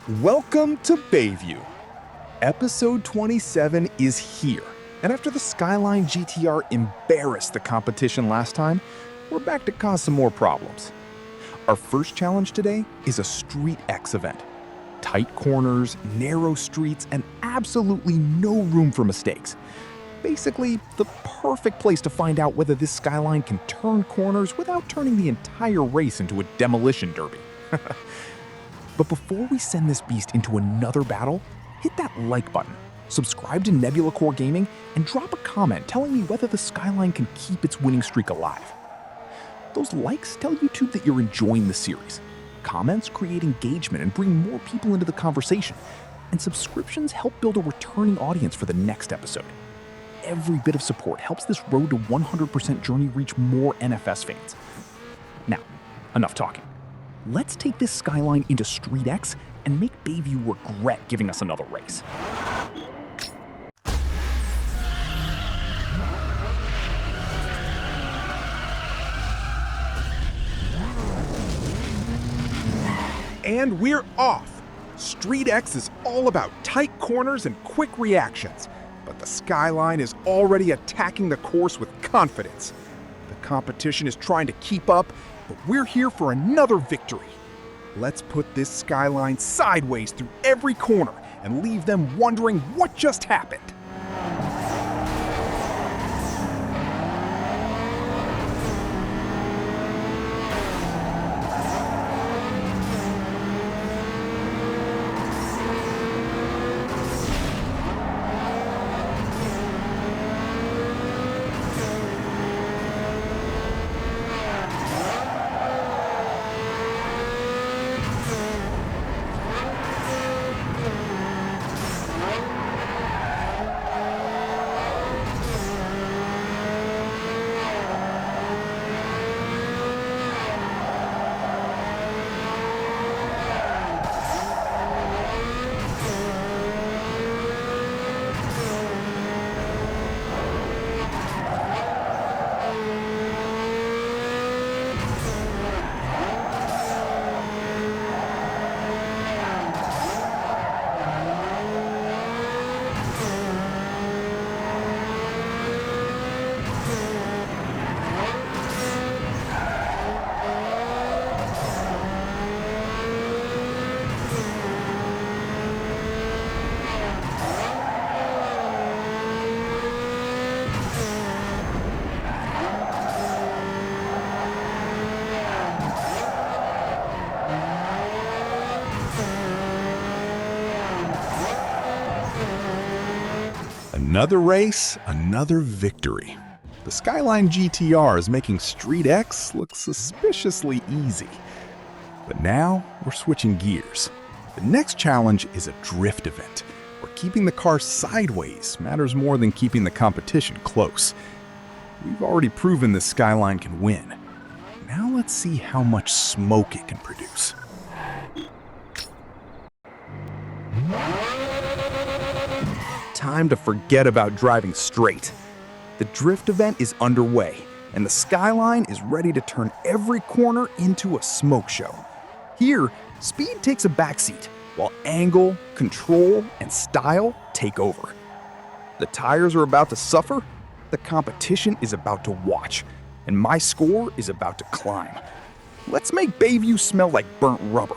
Welcome to Bayview. Episode 27 is here, and after the Skyline GT-R embarrassed the competition last time, we're back to cause some more problems. Our first challenge today is a Street X event. Tight corners, narrow streets, and absolutely no room for mistakes. Basically, the perfect place to find out whether this Skyline can turn corners without turning the entire race into a demolition derby. But before we send this beast into another battle, hit that like button, subscribe to Nebula Core Gaming, and drop a comment telling me whether the Skyline can keep its winning streak alive. Those likes tell YouTube that you're enjoying the series. Comments create engagement and bring more people into the conversation, and subscriptions help build a returning audience for the next episode. Every bit of support helps this road to 100% journey reach more NFS fans. Now, enough talking. Let's take this Skyline into Street X and make Bayview regret giving us another race. And we're off! Street X is all about tight corners and quick reactions, but the Skyline is already attacking the course with confidence. The competition is trying to keep up, but we're here for another victory. Let's put this Skyline sideways through every corner and leave them wondering what just happened. Another race, another victory. The Skyline GT-R is making Street X look suspiciously easy. But now we're switching gears. The next challenge is a drift event, where keeping the car sideways matters more than keeping the competition close. We've already proven this Skyline can win. Now let's see how much smoke it can produce. Time to forget about driving straight. The drift event is underway, and the Skyline is ready to turn every corner into a smoke show. Here, speed takes a backseat, while angle, control, and style take over. The tires are about to suffer, the competition is about to watch, and my score is about to climb. Let's make Bayview smell like burnt rubber.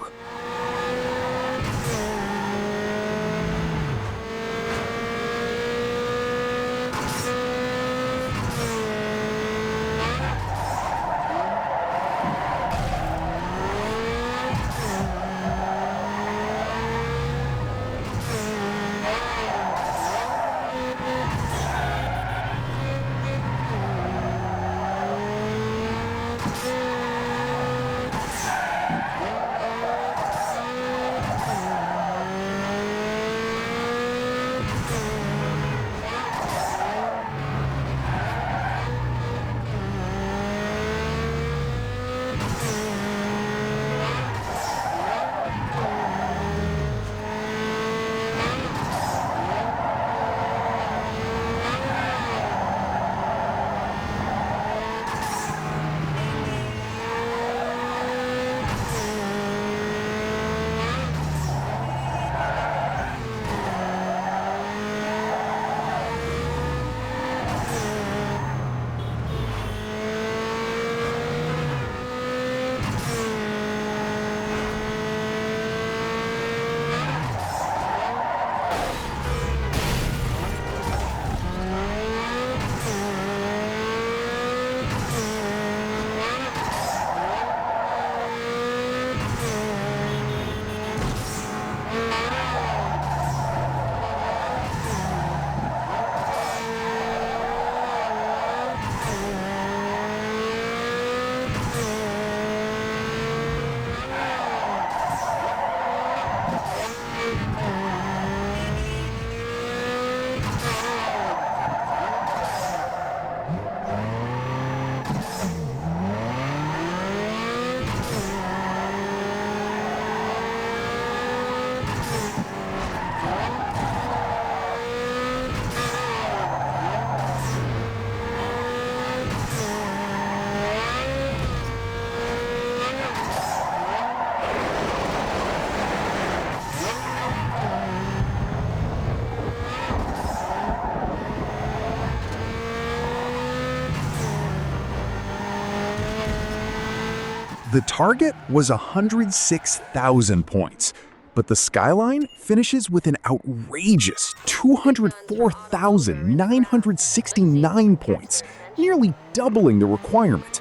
The target was 106,000 points, but the Skyline finishes with an outrageous 204,969 points, nearly doubling the requirement.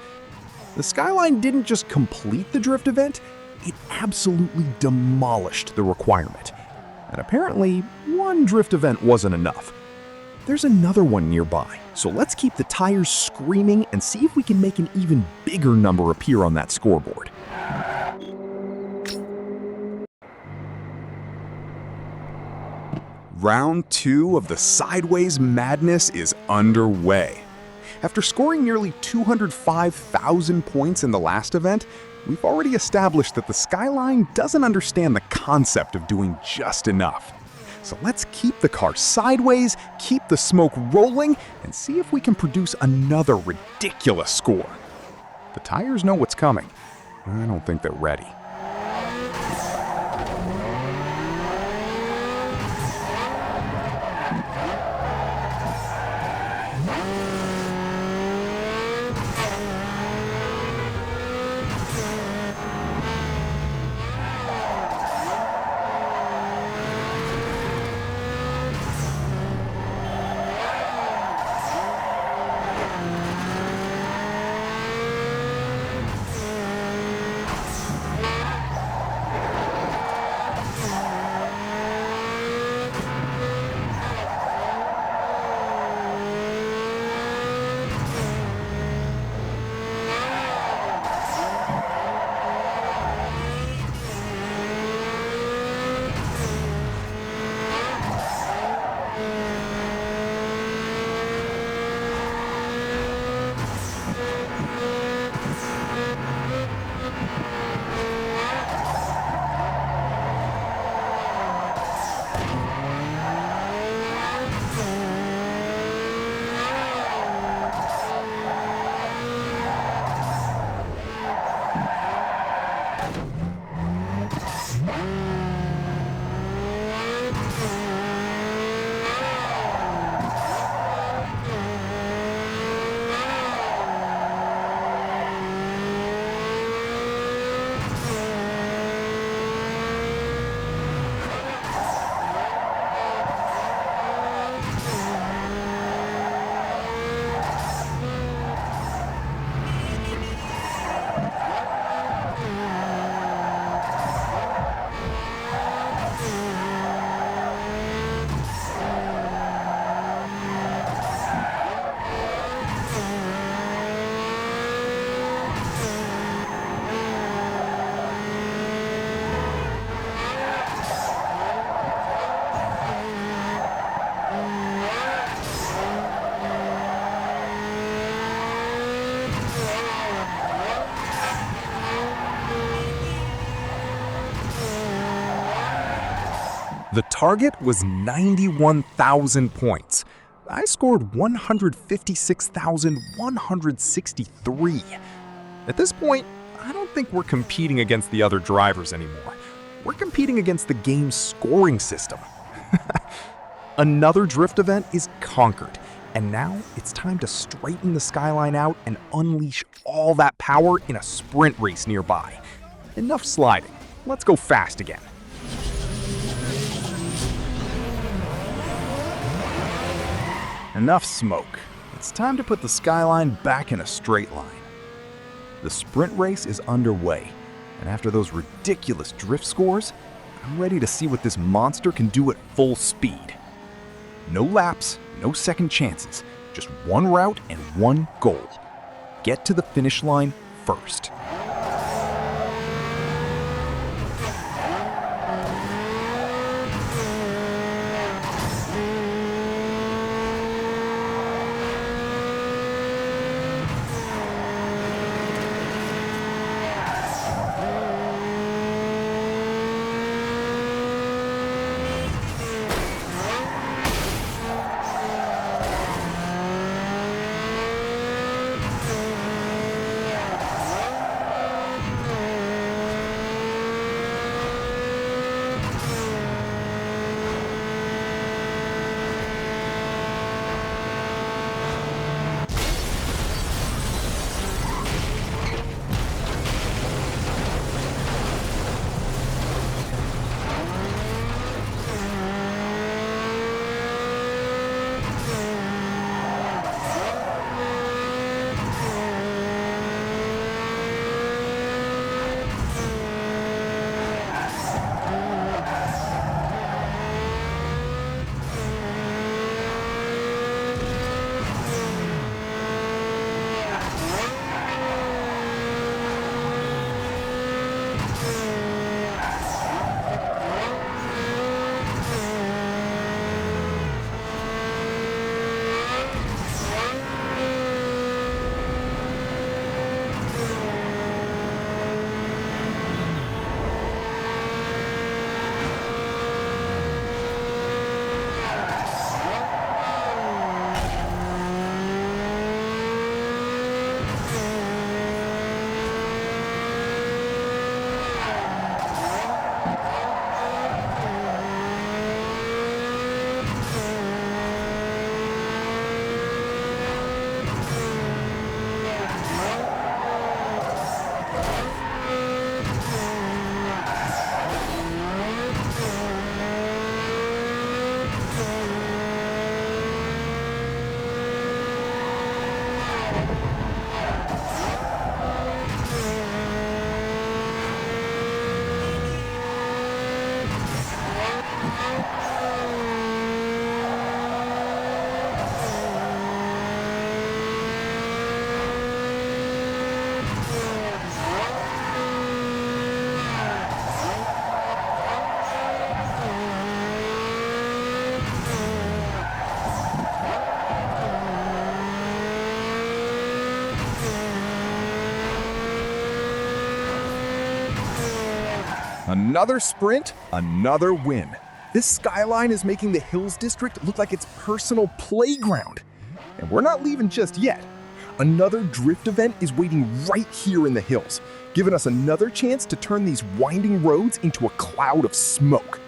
The Skyline didn't just complete the drift event, it absolutely demolished the requirement. And apparently, one drift event wasn't enough. There's another one nearby, so let's keep the tires screaming and see if we can make an even bigger number appear on that scoreboard. Round 2 of the Sideways Madness is underway. After scoring nearly 205,000 points in the last event, we've already established that the Skyline doesn't understand the concept of doing just enough. So let's keep the car sideways, keep the smoke rolling, and see if we can produce another ridiculous score. The tires know what's coming. I don't think they're ready. The target was 91,000 points. I scored 156,163. At this point, I don't think we're competing against the other drivers anymore. We're competing against the game's scoring system. Another drift event is conquered, and now it's time to straighten the Skyline out and unleash all that power in a sprint race nearby. Enough sliding. Let's go fast again. Enough smoke. It's time to put the Skyline back in a straight line. The sprint race is underway, and after those ridiculous drift scores, I'm ready to see what this monster can do at full speed. No laps, no second chances, just one route and one goal. Get to the finish line first. Another sprint, another win. This Skyline is making the Hills District look like its personal playground. And we're not leaving just yet. Another drift event is waiting right here in the hills, giving us another chance to turn these winding roads into a cloud of smoke.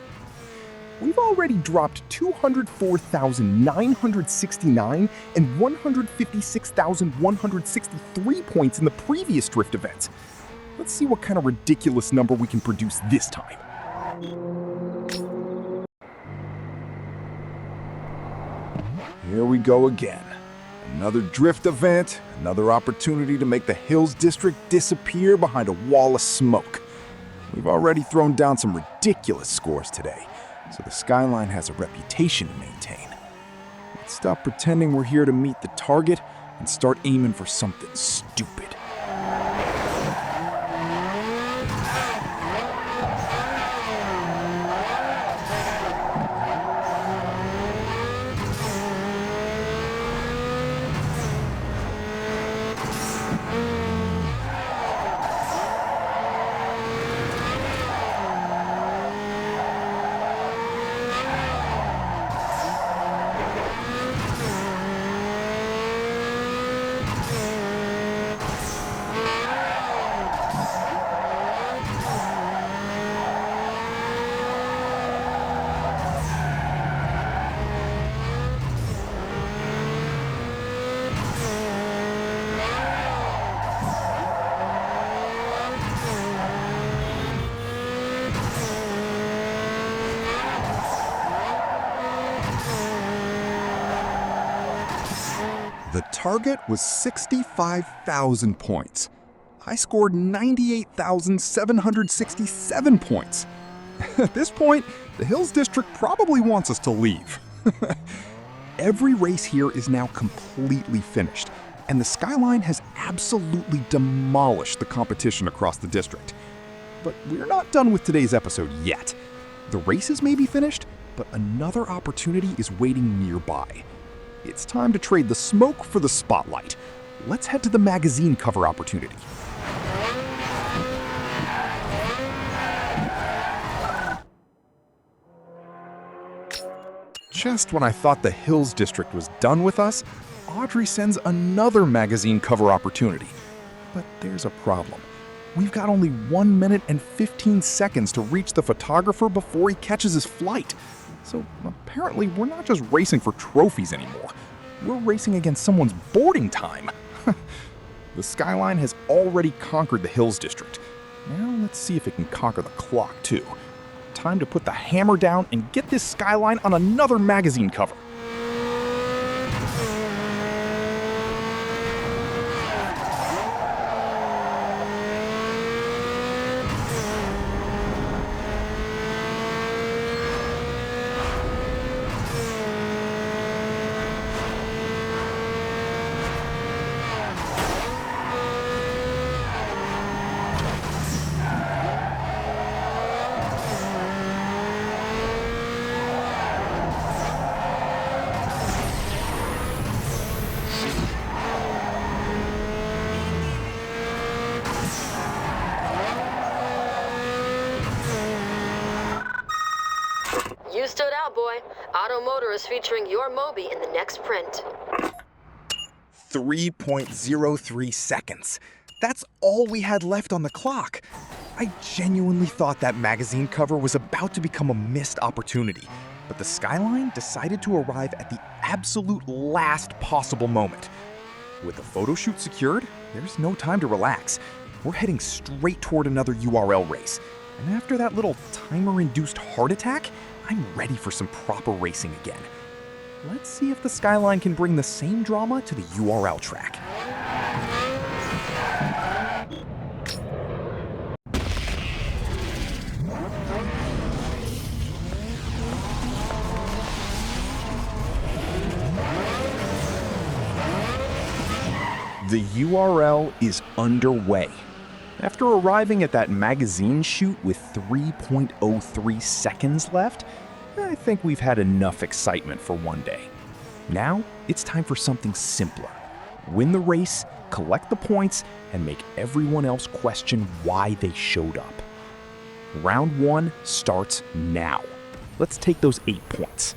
We've already dropped 204,969 and 156,163 points in the previous drift events. Let's see what kind of ridiculous number we can produce this time. Here we go again. Another drift event, another opportunity to make the Hills District disappear behind a wall of smoke. We've already thrown down some ridiculous scores today, so the Skyline has a reputation to maintain. Let's stop pretending we're here to meet the target and start aiming for something stupid. The target was 65,000 points. I scored 98,767 points. At this point, the Hills District probably wants us to leave. Every race here is now completely finished, and the Skyline has absolutely demolished the competition across the district. But we're not done with today's episode yet. The races may be finished, but another opportunity is waiting nearby. It's time to trade the smoke for the spotlight. Let's head to the magazine cover opportunity. Just when I thought the Hills District was done with us, Audrey sends another magazine cover opportunity. But there's a problem. We've got only 1 minute and 15 seconds to reach the photographer before he catches his flight. So apparently we're not just racing for trophies anymore. We're racing against someone's boarding time. The Skyline has already conquered the Hills District. Now let's see if it can conquer the clock too. Time to put the hammer down and get this Skyline on another magazine cover. You stood out, boy. Automotor is featuring your Moby in the next print. 3.03 seconds. That's all we had left on the clock. I genuinely thought that magazine cover was about to become a missed opportunity, but the Skyline decided to arrive at the absolute last possible moment. With the photo shoot secured, there's no time to relax. We're heading straight toward another URL race. And after that little timer-induced heart attack, I'm ready for some proper racing again. Let's see if the Skyline can bring the same drama to the URL track. The URL is underway. After arriving at that magazine shoot with 3.03 seconds left, I think we've had enough excitement for one day. Now, it's time for something simpler. Win the race, collect the points, and make everyone else question why they showed up. Round 1 starts now. Let's take those 8 points.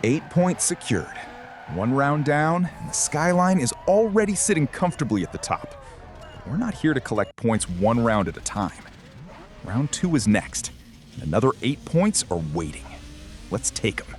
Eight points secured. One round down, and the Skyline is already sitting comfortably at the top. But we're not here to collect points one round at a time. Round 2 is next, and another 8 points are waiting. Let's take them.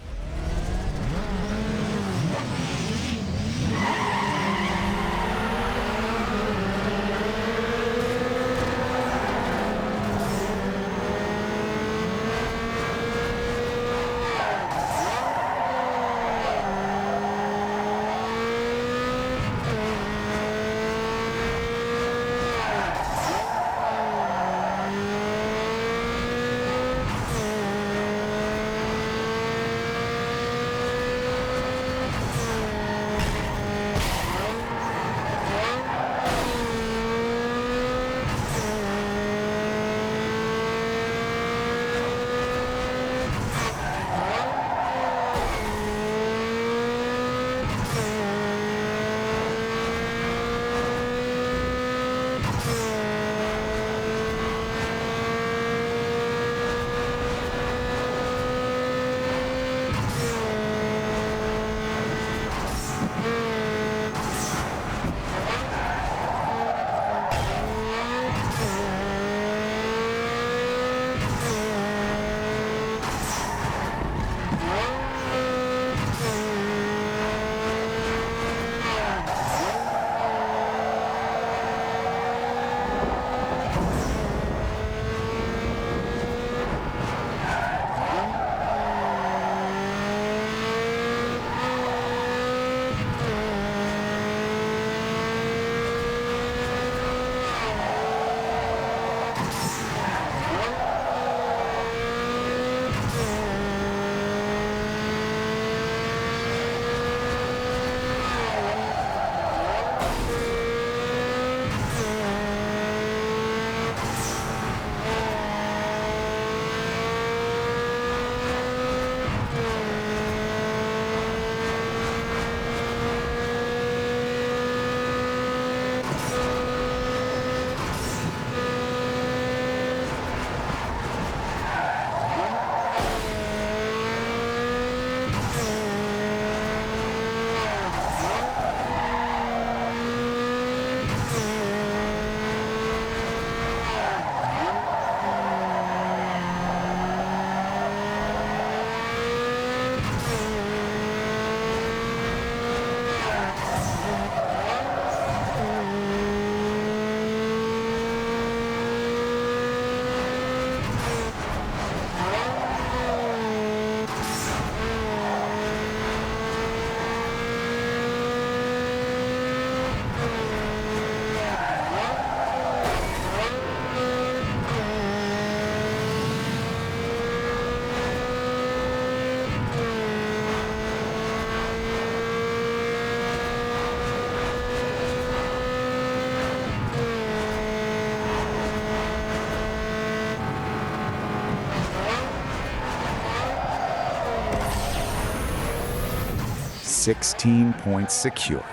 16 points secured.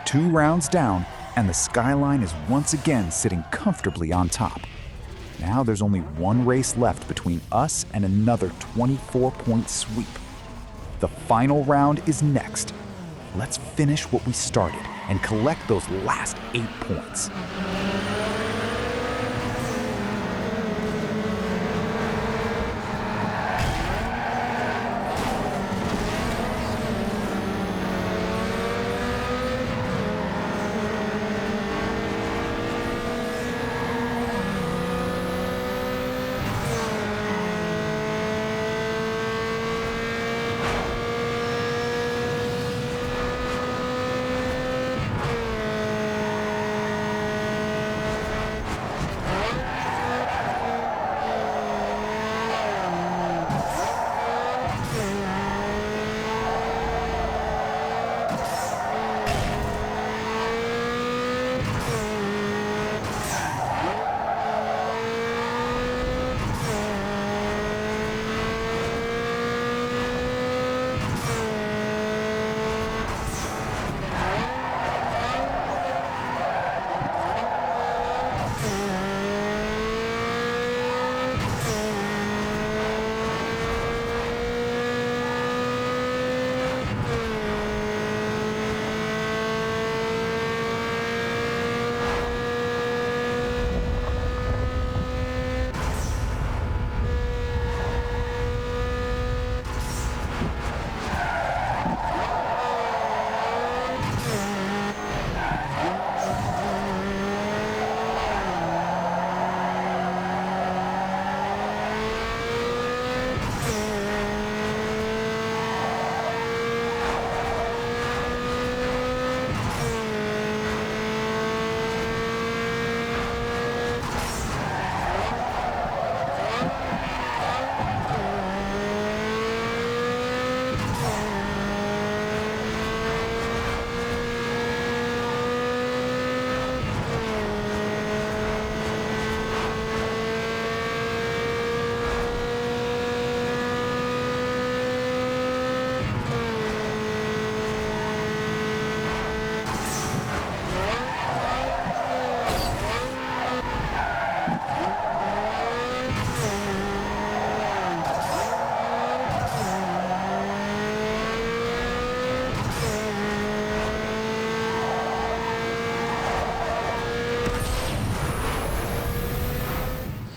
2 rounds down, and the Skyline is once again sitting comfortably on top. Now there's only one race left between us and another 24-point sweep. The final round is next. Let's finish what we started and collect those last 8 points.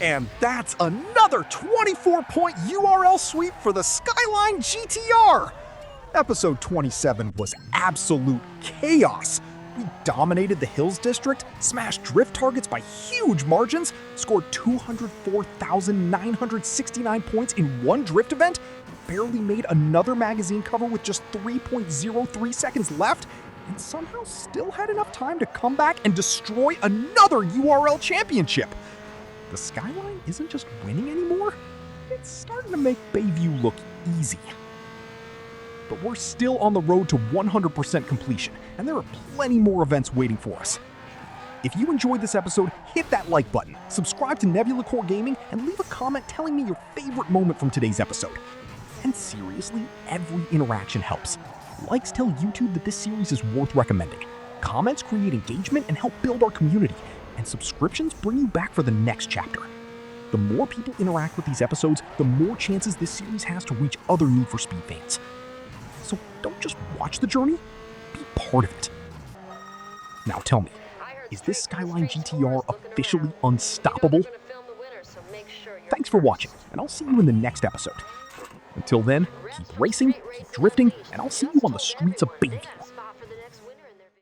And that's another 24-point URL sweep for the Skyline GT-R! Episode 27 was absolute chaos. We dominated the Hills District, smashed drift targets by huge margins, scored 204,969 points in one drift event, barely made another magazine cover with just 3.03 seconds left, and somehow still had enough time to come back and destroy another URL championship. The Skyline isn't just winning anymore, it's starting to make Bayview look easy. But we're still on the road to 100% completion, and there are plenty more events waiting for us. If you enjoyed this episode, hit that like button, subscribe to Nebula Core Gaming, and leave a comment telling me your favorite moment from today's episode. And seriously, every interaction helps. Likes tell YouTube that this series is worth recommending. Comments create engagement and help build our community. And subscriptions bring you back for the next chapter. The more people interact with these episodes, the more chances this series has to reach other Need for Speed fans. So don't just watch the journey, be part of it. Now tell me, is this Skyline GT-R officially unstoppable? Thanks for watching, and I'll see you in the next episode. Until then, keep racing, keep drifting, and I'll see you on the streets of Bayview.